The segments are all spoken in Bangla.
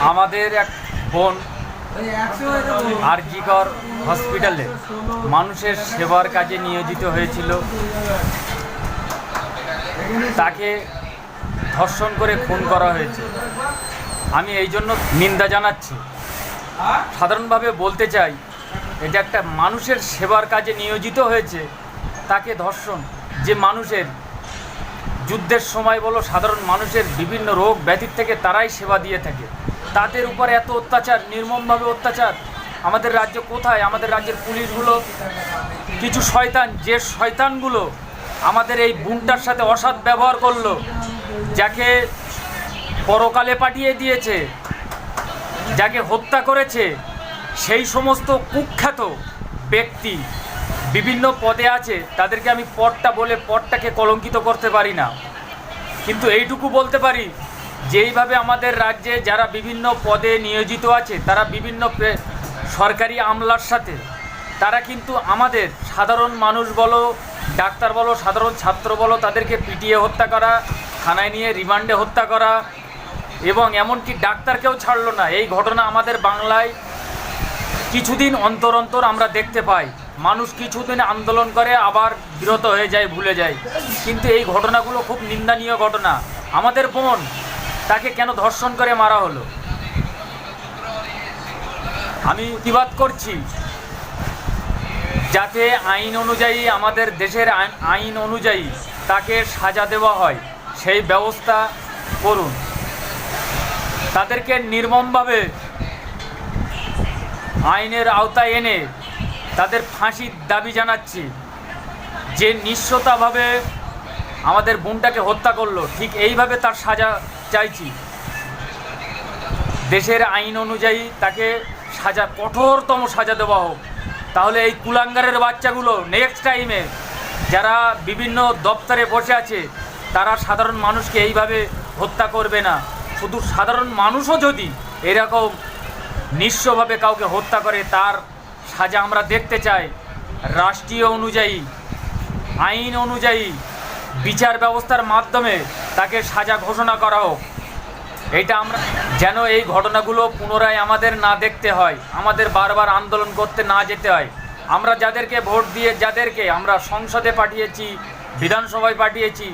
আমাদের এক বোন আরজিকর হসপিটালে মানুষের সেবার কাজে নিয়োজিত হয়েছিল। তাকে ধর্ষণ করে খুন করা হয়েছে। আমি এই জন্য নিন্দা জানাচ্ছি। সাধারণভাবে বলতে চাই, এটা একটা মানুষের সেবার কাজে নিয়োজিত হয়েছে, তাকে ধর্ষণ, যে মানুষের যুদ্ধের সময় বলো সাধারণ মানুষের বিভিন্ন রোগ ব্যাধির থেকে তারাই সেবা দিয়ে থাকে, তাদের উপরে এত অত্যাচার, নির্মমভাবে অত্যাচার। আমাদের রাজ্য কোথায়? আমাদের রাজ্যের পুলিশগুলো কিছু শয়তান, যে শয়তানগুলো আমাদের এই বোনটার সাথে অসৎ ব্যবহার করলো, যাকে পরকালে পাঠিয়ে দিয়েছে, যাকে হত্যা করেছে, সেই সমস্ত কুখ্যাত ব্যক্তি বিভিন্ন পদে আছে। তাদেরকে আমি পদটা বলে পদটাকে কলঙ্কিত করতে পারি না, কিন্তু এইটুকু বলতে পারি যেইভাবে আমাদের রাজ্যে যারা বিভিন্ন পদে নিয়োজিত আছে, তারা বিভিন্ন সরকারি আমলার সাথে তারা কিন্তু আমাদের সাধারণ মানুষ বলো, ডাক্তার বলো, সাধারণ ছাত্র বলো, তাদেরকে পিটিয়ে হত্যা করা, থানায় নিয়ে রিমান্ডে হত্যা করা, এবং এমনকি ডাক্তারকেও ছাড়লো না। এই ঘটনা আমাদের বাংলায় কিছুদিন অন্তর অন্তর আমরা দেখতে পাই। মানুষ কিছুদিন আন্দোলন করে আবার বিরত হয়ে যায়, ভুলে যায়, কিন্তু এই ঘটনাগুলো খুব নিন্দনীয় ঘটনা। আমাদের বোন, তাকে কেন ধর্ষণ করে মারা হলো? আমি প্রতিবাদ করছি যাতে আইন অনুযায়ী, আমাদের দেশের আইন অনুযায়ী তাকে সাজা দেওয়া হয়, সেই ব্যবস্থা করুন। তাদেরকে নির্মমভাবে আইনের আওতায় এনে তাদের ফাঁসির দাবি জানাচ্ছি। যে নিঃস্বতাভাবে আমাদের বোনটাকে হত্যা করলো, ঠিক এইভাবে তার সাজা চাইছি। দেশের আইন অনুযায়ী তাকে সাজা, কঠোরতম সাজা দেওয়া হোক। তাহলে এই কুলাঙ্গারের বাচ্চাগুলো নেক্সট টাইমে যারা বিভিন্ন দপ্তরে বসে আছে, তারা সাধারণ মানুষকে এইভাবে হত্যা করবে না। শুধু সাধারণ মানুষও যদি এরকম নিঃস্বভাবে কাউকে হত্যা করে, তার সাজা আমরা দেখতে চাই। রাষ্ট্রীয় অনুযায়ী, আইন অনুযায়ী বিচার ব্যবস্থার মাধ্যমে তাকে সাজা ঘোষণা করা হোক। এইটা আমরা যেন এই ঘটনাগুলো পুনরায় আমাদের না দেখতে হয়, আমাদের বারবার আন্দোলন করতে না যেতে হয়। আমরা যাদেরকে ভোট দিয়ে, যাদেরকে আমরা সংসদে পাঠিয়েছি, বিধানসভায় পাঠিয়েছি,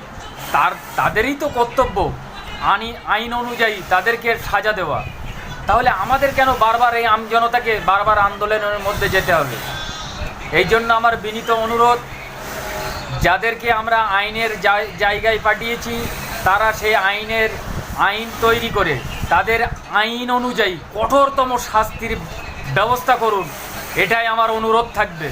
তাদেরই তো কর্তব্য আইন অনুযায়ী তাদেরকে সাজা দেওয়া। তাহলে আমাদের কেন বারবার এই আমজনতাকে বারবার আন্দোলনের মধ্যে যেতে হবে? এই জন্য আমার বিনীত অনুরোধ, যাদেরকে আমরা আইনের জায়গায় পাঠিয়েছি, তারা সেই আইন তৈরি করে তাদের আইন অনুযায়ী কঠোরতম শাস্তির ব্যবস্থা করুন। এটাই আমার অনুরোধ থাকবে।